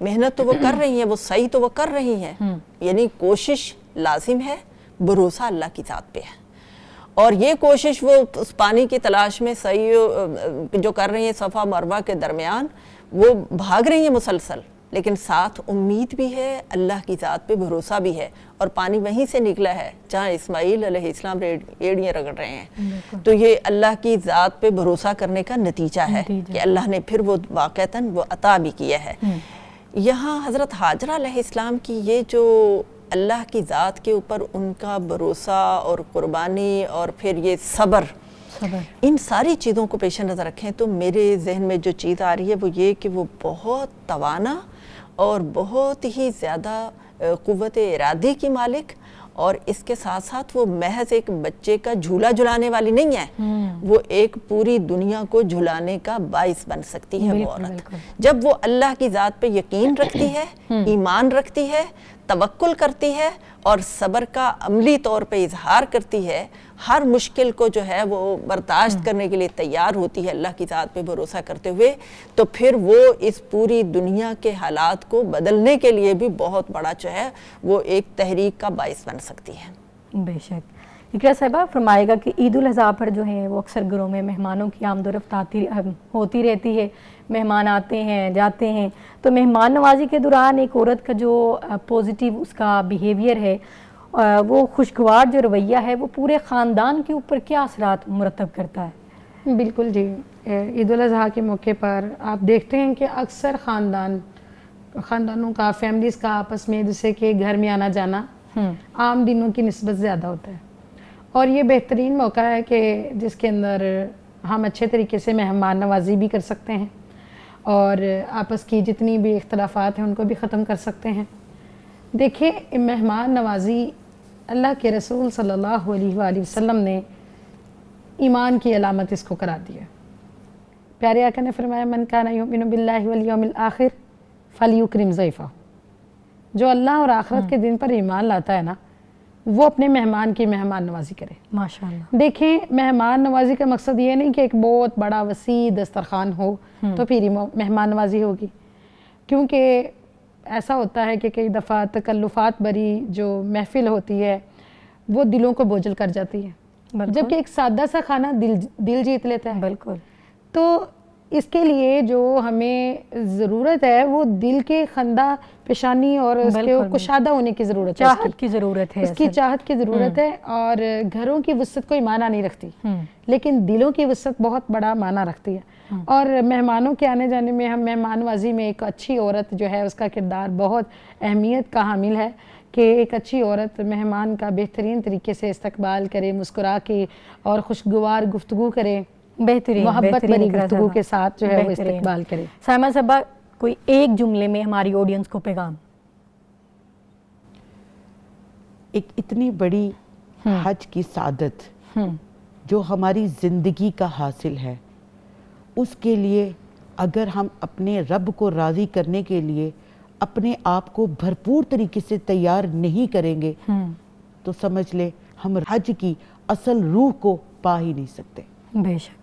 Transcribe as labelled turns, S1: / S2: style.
S1: محنت تو وہ کر رہی ہیں, وہ صحیح تو وہ کر رہی ہیں, یعنی کوشش لازم ہے, بھروسہ اللہ کی ذات پہ ہے. اور یہ کوشش وہ اس پانی کی تلاش میں صحیح جو کر رہی ہیں صفا مروہ کے درمیان, وہ بھاگ رہی ہیں مسلسل, لیکن ساتھ امید بھی ہے, اللہ کی ذات پہ بھروسہ بھی ہے. اور پانی وہیں سے نکلا ہے جہاں اسماعیل علیہ السلام ایڑیاں رگڑ رہے ہیں. تو یہ اللہ کی ذات پہ بھروسہ کرنے کا نتیجہ ہے کہ اللہ نے پھر وہ واقعتاً وہ عطا بھی کیا ہے. یہاں حضرت حاجرہ علیہ السلام کی یہ جو اللہ کی ذات کے اوپر ان کا بھروسہ اور قربانی اور پھر یہ صبر, ان ساری چیزوں کو پیش نظر رکھیں تو میرے ذہن میں جو چیز آ رہی ہے وہ یہ کہ وہ بہت توانا اور بہت ہی زیادہ قوت ارادی کی مالک, اور اس کے ساتھ ساتھ وہ محض ایک بچے کا جھولا جھلانے والی نہیں ہے, وہ ایک پوری دنیا کو جھلانے کا باعث بن سکتی ہے. وہ عورت جب وہ اللہ کی ذات پہ یقین رکھتی ہے, ایمان رکھتی ہے, توکل کرتی ہے اور صبر کا عملی طور پہ اظہار کرتی ہے, ہر مشکل کو جو ہے وہ برداشت کرنے کے لیے تیار ہوتی ہے اللہ کی ذات پہ بھروسہ کرتے ہوئے, تو پھر وہ اس پوری دنیا کے حالات کو بدلنے کے لیے بھی بہت بڑا جو ہے وہ ایک تحریک کا باعث بن سکتی ہے.
S2: بے شک. اقرا صاحبہ فرمائے گا کہ عید الاضحیٰ پر جو ہیں وہ اکثر گھروں میں مہمانوں کی آمد و رفت ہوتی رہتی ہے, مہمان آتے ہیں جاتے ہیں, تو مہمان نوازی کے دوران ایک عورت کا جو پوزیٹیو اس کا بیہیویئر ہے, وہ خوشگوار جو رویہ ہے, وہ پورے خاندان کے اوپر کیا اثرات مرتب کرتا ہے؟
S3: بالکل جی, عید الاضحیٰ کے موقع پر آپ دیکھتے ہیں کہ اکثر خاندانوں کا, فیملیز کا آپس میں جیسے کہ گھر میں آنا جانا عام دنوں کی نسبت زیادہ ہوتا ہے, اور یہ بہترین موقع ہے کہ جس کے اندر ہم اچھے طریقے سے مہمان نوازی بھی کر سکتے ہیں اور آپس کی جتنی بھی اختلافات ہیں ان کو بھی ختم کر سکتے ہیں. دیکھیں, مہمان نوازی اللہ کے رسول صلی اللہ علیہ وآلہ وسلم نے ایمان کی علامت اس کو قرار دیا. پیارے آقا نے فرمایا, من کان یؤمن باللہ والیوم الآخر فلیکرم ضیفہ. جو اللہ اور آخرت کے دن پر ایمان لاتا ہے نا, وہ اپنے مہمان کی مہمان نوازی کرے.
S2: ماشاءاللہ.
S3: دیکھیں, مہمان نوازی کا مقصد یہ نہیں کہ ایک بہت بڑا وسیع دسترخوان ہو تو پھر مہمان نوازی ہوگی, کیونکہ ایسا ہوتا ہے کہ کئی دفعہ تکلفات بری جو محفل ہوتی ہے وہ دلوں کو بوجھل کر جاتی ہے, جبکہ ایک سادہ سا کھانا دل جیت لیتا ہے.
S2: بالکل.
S3: تو اس کے لیے جو ہمیں ضرورت ہے وہ دل کے خندہ پیشانی اور اس کے کشادہ ہونے کی ضرورت ہے,
S2: چاہت کی ضرورت ہے,
S3: اس کی چاہت کی ضرورت ہے. اور گھروں کی وسعت کوئی معنی نہیں رکھتی, لیکن دلوں کی وسعت بہت بڑا معنی رکھتی ہے. اور مہمانوں کے آنے جانے میں, ہم مہمان نوازی میں ایک اچھی عورت جو ہے اس کا کردار بہت اہمیت کا حامل ہے کہ ایک اچھی عورت مہمان کا بہترین طریقے سے استقبال کرے, مسکرا کے اور خوشگوار گفتگو کرے,
S2: بہترین
S3: محبت بھری گفتگو کے ساتھ جو ہے وہ استقبال کرے.
S2: سائمہ صاحبہ, کوئی ایک جملے میں ہماری آڈینس کو پیغام.
S4: ایک اتنی بڑی حج کی سعادت جو ہماری زندگی کا حاصل ہے, اس کے لیے اگر ہم اپنے رب کو راضی کرنے کے لیے اپنے آپ کو بھرپور طریقے سے تیار نہیں کریں گے تو سمجھ لیں ہم حج کی اصل روح کو پا ہی نہیں سکتے.
S2: بے شک.